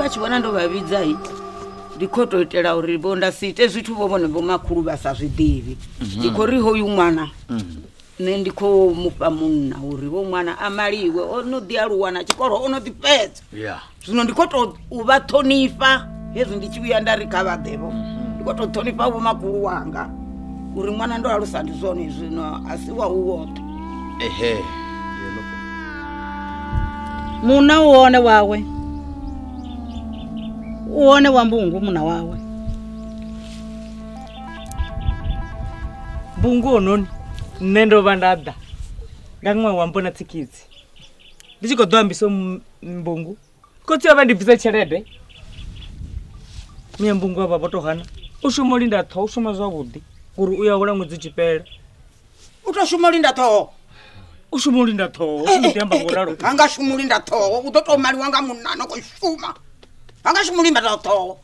Chibona ndo vavhidza ndikoto itela uri bonda siite zwithu vovone vomakhulu vasa zwiḓivhi ndikho ri hoyu ṅwana nṋe ndikho mupa munna uri wo ṅwana amaliwe ono ḓi aluwa na tshikolo ono ḓi fhedza zwino ndikho to u vha ṱhonifha hezwi ndi tshi vhuya nda ri kha vhaḓevho ndikho to ṱhonifha vomakhulu wanga uri ṅwana ndo alusa ndi zwone zwino asi wa u woṱhe muna uone wawe uone wa Mbungu muna wawe Bungu ononi nendo vandada ngangwe wambona tsikidzi ndichi kho ḓo ambiso Mbungu kotsi ava ndibvisa tshelede mia Mbungu ava botohana u shuma linda ṱho u shuma zwavhuḓi uri uya hola ṅwedzi tshipela u to shuma linda ṱho u shuma linda ṱho u ndi amba ngoralo anga shuma linda ṱho u ḓo to maliwa nga munna no ko shuma anga shuma linda ṱho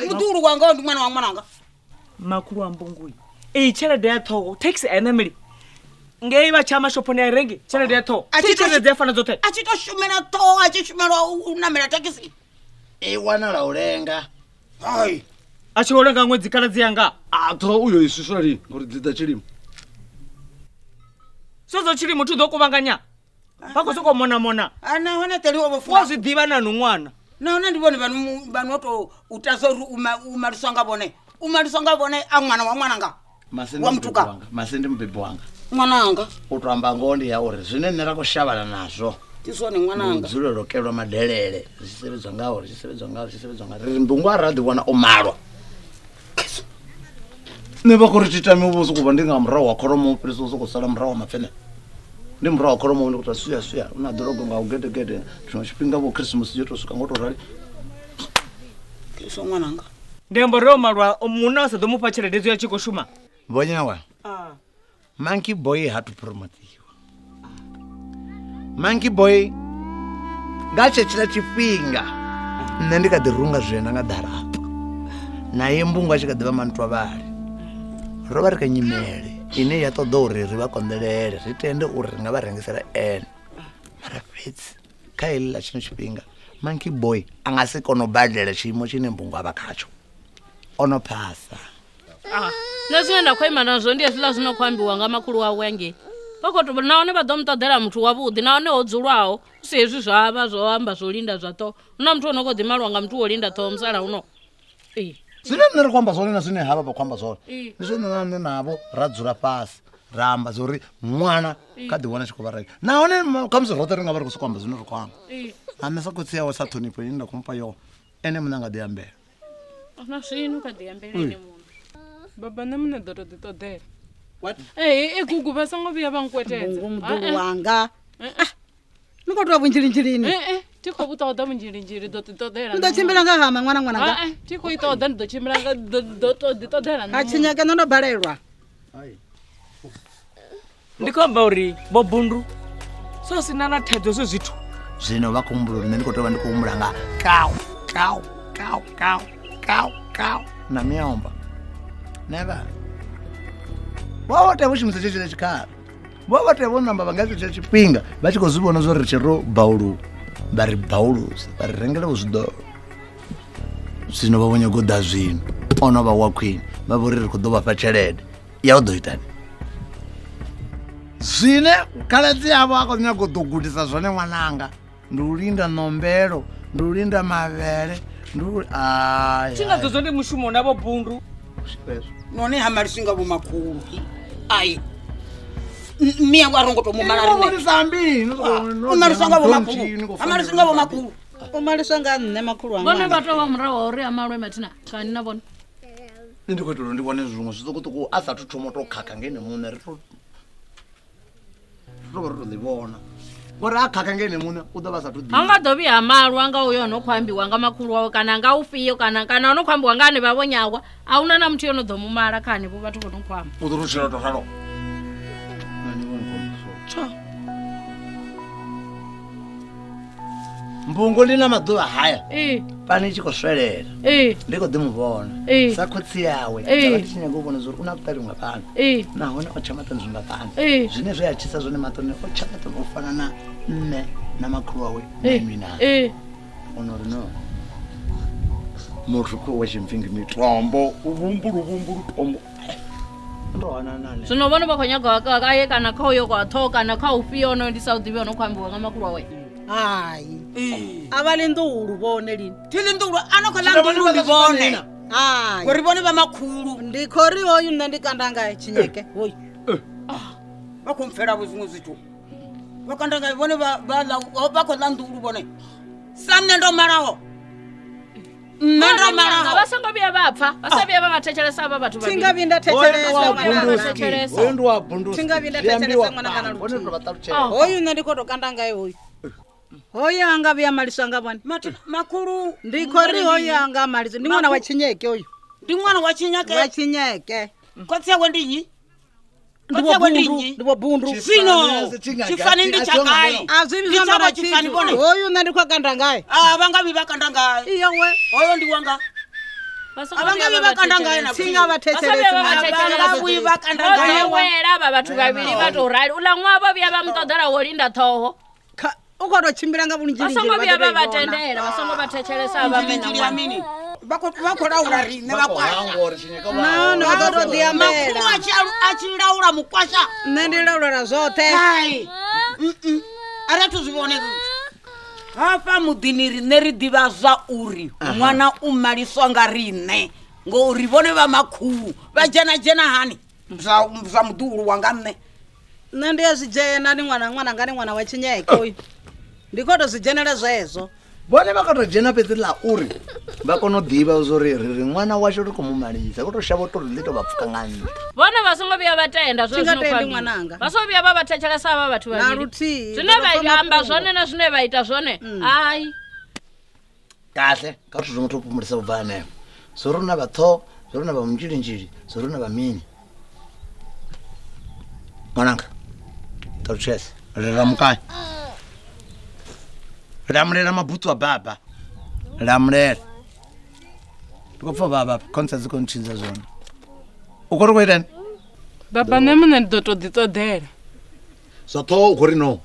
muduru wanga ndi mwana wa mwananga makhulu wa Mbungu tshelede ya ṱho taxi enameli ngei vha chama shophoni ya rengi tshelede ya ṱho tshelede ya fana dzoṱhe a tshi to shumela ṱho a tshi shumela u namela taxi wanala u lenga hai a tshi lenga ṅwedzi kana dzi yanga a ṱho uyo isuswa lini uri dzi ḓa tshilimo sozo tshilimo thu ḓo kuvhanganya vha khou sokou mona ana hone teliwa vho wa zwi ḓivha na ṅwana nahone ndi vhone vhano to utaza uri umaliswa nga vhone a ṅwana wa ṅwananga wa mutuka masende mbebi wanga ṅwananga u to amba ngondi ya uri zwine nṋe ra khou shavhana nazwo ndi zwone ṅwananga dzulelo kelwa madelele zwisevedzwa ngauri ri Mbungu a ḓi wana o malwa ne vha khou ri titame uvhuso kuva ndi nga murahu wa kholomo u fhirisa u sokou sala murahu wa mapfene ndi murahu wa kholomo ndi kuta suya una ḓorogo nga u gedegede tshiṅwe tshifhinga vho Christmas yo to swika ngo to rali so ṅwananga ndembo ro malwa munna sa ḓo mufha tshelede dzo ya tshi khou shuma bonyawa monkey boy had to promote you monkey boy nga tshetsela tshifhinga nṋe ndi kha ḓi runga zwena nga ḓarapo naye Mbungu a tshi kha ḓi vha manitwa vhali ro vha ri kha nyimele ine ya ṱoḓa uri ri vha konḓelele ri tende uri ri nga vha rengisela ene mara fhedzi kha heḽi ḽa tshino tshifhinga monkey boy a nga si kona u badela tshiimo tshine Mbungu a vha khatsho ono phasa na zwine nda khou ima nazwo ndi hezwiḽa zwino khou ambiwa nga makhulu wawe ngei vha khou to nahone vha ḓo mu ṱoḓela muthu wavhuḓi nahone ho dzulwaho si hezwi zwa vha zwo amba zwo linda zwa ṱho hu na muthu o no khou ḓi malwa nga muthu wo linda ṱhoho musala uno zwine nṋe ri khou amba zwone na zwine havha vha khou amba zwone ndi zwine na nṋe navho ra dzula fhasi ra amba zwa uri ṅwana kha ḓi wana tshi khou vha renga nahone kha musi roṱhe ri nga vha ri khou sokou amba zwine ri khou amba ane sa khotsi yawe sa ṱhonifho ine nda khou mpha yone ene muṋe a nga ḓi ambela na zwino kha ḓi ambela ene muṋe baba nṋe muṋe ḓo to ḓi ṱoḓela what gugu vha songo vhuya vha nkwetedza Mbungu wanga ni khou tou vhunzhilinzhilini ti khou vhu ṱoḓa vhunzhilinzhili ḓo ḓi ṱoḓela ni ḓo tshimbila nga hama ṅwananga ti khou i ṱoḓa ndi ḓo tshimbila ḓo ḓi ṱoḓela a tshinyaka no balelwa ndi khou amba uri vho Bundu so sina na thaidzo zwo zwithu zwino vha khou humbula uri nṋe ndi khou tea u vha ndi khou humbula nga kaw na miomba never vha tea u shumisa tshetsho tshikhala vha tea u namba vha nga tshetsho tshifhinga vha tshi khou zwi vhona zwo ri tshi ro baulu vha ri baulusa vha ri rengele zwiḓolo zwino vha vho nyaga u ḓa zwino ono vha wa khwine vha vho ri ri khou ḓo vha fha tshelede ya u ḓo itani zwine khaladzi yavho a khou nyaga u ḓo gudisa zwone ṅwananga ndi u linda ṋombelo ndi u linda mavhele ndi u Thi nga ḓo zwo ndi mushumo navho Bundu. none hamalisinga vho makhulu ai mia wa rongo to mumala rine umalisinga vho makhulu hamalisinga vho makhulu umaliswa nga nne makhulu anga vhone vha tou vha murahu uri amalwe mathina kani na vhone ndi khou itela ndi vhone zwiṅwe zwiṱukuṱuku a sathu thoma to khakha ngene muṋe ri to ḓi vhona uri a khakha ngene muṋe u ḓo vha sathu ḓi anga ḓo vhuya malwa nga uyo no khou ambiwa nga makhulu wawe kana nga ufhio kana no khou ambiwa nga ane vha vho nyawa a huna na muthu yo no ḓo mu mala kha hanevho vhathu vho no khou amba u ḓo rutshela to ralo mbungo ndi na maḓuvha haya pani tshi khou swelela ndi khou ḓi mu vhona sa khotsi yawe ndi tshi nyaga u vhona zwo uri u na vhuṱali vhungafhani nahone o tsha maṱoni zwingafhani zwine zwi a tshisa zwone maṱoni o tsha maṱoni u fana na nne na makhulu wawe na mina ono ri no muthu ko wa tshimfingi mitombo uvumbulu tombo ndo wana nane zwino vhone vha khou nyaga kaye kana kha uyo kwa ṱho kana kha ufhio ono ndi sa u ḓivhi ono khou ambiwa nga makhulu wawe hayi avali nḓuhulu vhone lini thini nḓuhulu ano kho ḽa nḓuhulu ndi vhone hayi uri vhone vha makhulu ndi khori hoyu nne ndi kanda ngaye Chinyeke hoyu vha khou mpfela vho zwiṅwe zwithu vha kanda ngaye vhone vha khou ḽa nḓuhulu vhone sa nne ndo malaho vha songo vhuya vha pfa vha sa vhuya vha vha thetshelesa avha vhathu thinga vhi nda thetshelesa hoyu ndi wa Bundu thinga vhi nda thetshelesa ṅwana kana luthihi hoyu nne ndi khou to kanda ngaye hoyu hoyu anga vhuya maliswa nga vhone makhulu ndi khori hoyu anga maliswa ndi ṅwana wa Chinyeke hoyu ndi ṅwana wa Chinyeke khotsi yawe ndi nnyi ndi vho Bundu zwino tshifani ndi tsha gai a zwi vhi zwa tshifani hoyu nne ndi khou kanda ngaye vha nga vhi vha kanda ngaye iyo we hoyo ndi wanga abanga vhi vha kanda ngaye na thinga vha thetshelesa abanga vhi vha kanda ngaye wela vha vhathu vhavhili vha to rali uḽa ṅwaha vha vhuya vha muṱoḓela wo linda ṱhoho u khou to tshimbila nga vhunzhi vha songo vhuya vha vha tendela vha songo vha thetshelesa vha vhe na mini vha khou laula rine vha kwasha no vha ḓo to ḓiambela makhulu a tshi laula mukwasha nne ndi laulala zwoṱhe hai a ri thu zwi vhone hafha muḓini riṋe ri ḓivha zwa uri ṅwana u maliswa nga riṋe ngori vhone vha makhulu vha dzhena hani zwa muḓuhulu wanga nṋe nne ndi ya zwi dzhena ndi ṅwana nga ndi ṅwana wa Chinyeke hoyu ndi khou to zwi dzhenela zwezwo vhone vha khou to dzhena fhedzi ḽa uri vha kone u ḓivha zori ri ngwana washu ri khou mu malisa khou to shavha uri ḽi to vha pfuka nga nṱha vhone vha songo vhuya vha tenda zwo zwino ṅwananga vha songo vhuya vha vha thetshelesa avha vhathu vhavhili zwine vha amba zwone na zwine vha ita zwone hayi kahle ka zwithu zwo muthu u pumulisa ubva hanefho zwo ri na vhaṱho zwo ri na vha mutshilintshili zwo ri na vha mini ṅwananga ṱalutshesa lela mukayi lamulela mabutsu a baba lamulela ndi khou pfa baba khonsa dzi khou ntshinza zwone u khou ri khou itani baba nṋe muṋe ndi ḓo to ḓi ṱoḓela zwa ṱhoho u khou ri no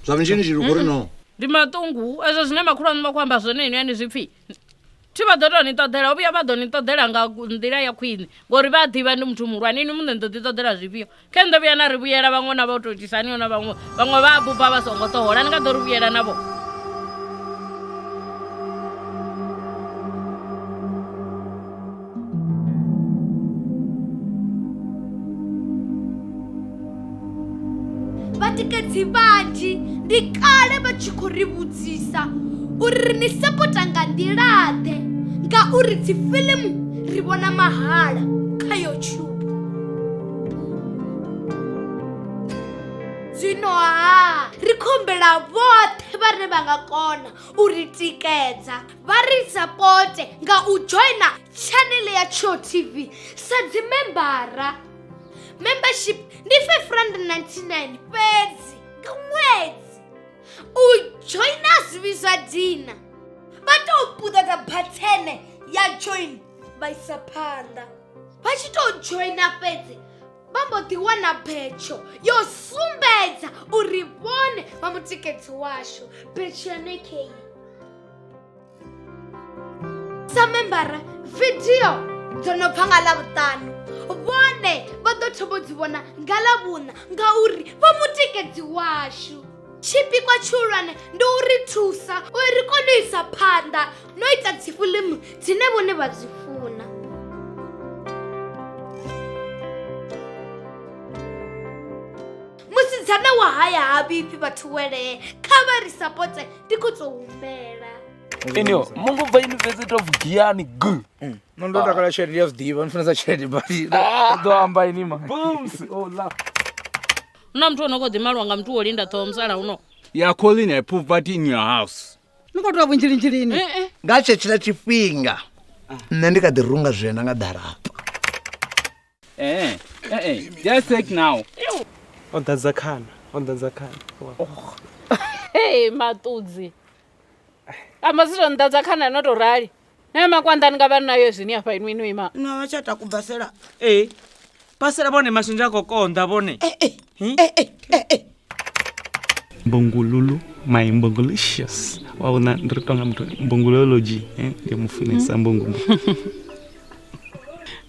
zwa mutshilintshili u khou ri no ndi maṱungu ezwo zwine makhulu anu vha khou amba zwone ini ani zwi pfhi thi vha ḓo to ni ṱoḓela vhuya vha ḓo ni ṱoḓela nga nḓila ya khwine ngori vha ḓivha ndi muthu muhulwane ini muṋe ni ḓo ḓi ṱoḓela zwifhio khe ni ḓo vhuya na ri vhuyela vhaṅwe na vha u totisaniho na vhaṅwe vha buba vha songo ṱohola ni nga ḓo ri vhuyela navho vhatikedzi vhanzhi ndi kale vha tshi khou ri vhudzisa uri ri ni sapota nga nḓilaḓe ngauri dzifilimu ri vhona mahala kha YouTube. Zwino ri khombela vhoṱhe vhane vha nga kona u ri tikedza vha ri sapote nga u joina channel ya Tsho TV sa dzimembara. Membership ndi R599 fhedzi nga ṅwedzi. U joina zwivisa dina vha tou puṱedza bhathene ya join vha isa phanḓa. Vha tshi tou joina fhedzi vha mbo ḓi wana betsho yo sumbedza uri vhone vha mutikedzi washu betsho yanekei. Sa membara video dzo no bva nga Ḽavhuṱanu vhone vha ḓo thoma dzi vhona nga Ḽavhuṋa ngauri vha mutikedzi washu. Tshipikwa tshihulwane ndi u ri thusa uri ri kone u isa phanḓa no ita dzifiḽimu dzine vhone vha dzi funa. Musidzana wa haya ha vhipfi vhathu welee, kha vha ri sapote ndi khou tou humbela. Enyo, mungu bva University of Giyani g. Ndo takala tshelede ya zwiḓivha, ndi funesa tshelede badi. Do amba ini ma. Booms. Oh la. Una mtu ono khou ḓi malwa nga mtu wo linda ṱhoho musala uno. You are calling a poverty in your house. Ni khou tou vhunzhilinzhilini. Nga tshetshiḽa tshifhinga nṋe ndi kha ḓi runga zwena nga ḓarapa. Just take now. On ḓadza khana. Hey matudzi. Amasito ndadza khana no to rali. Na makwanda nga vha nayo zwini afha inwi ima. No vachata kubvasela. Pasela bone mashonja akho konda bone. Mbongululu, my mbongulicious. Wauna ndiritonga mtu mbongulology, ndimufunisa mbongu.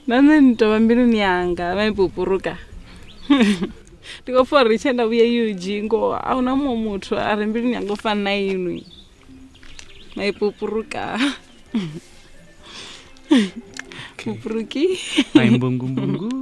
Nane nitova mbiluni yanga maipupuruka. Ndikofora richenda vuya yujingo auna muthu ari mbiluni yanga ofana na inwi. Maipupuruka. Pupuruki. My mbongu.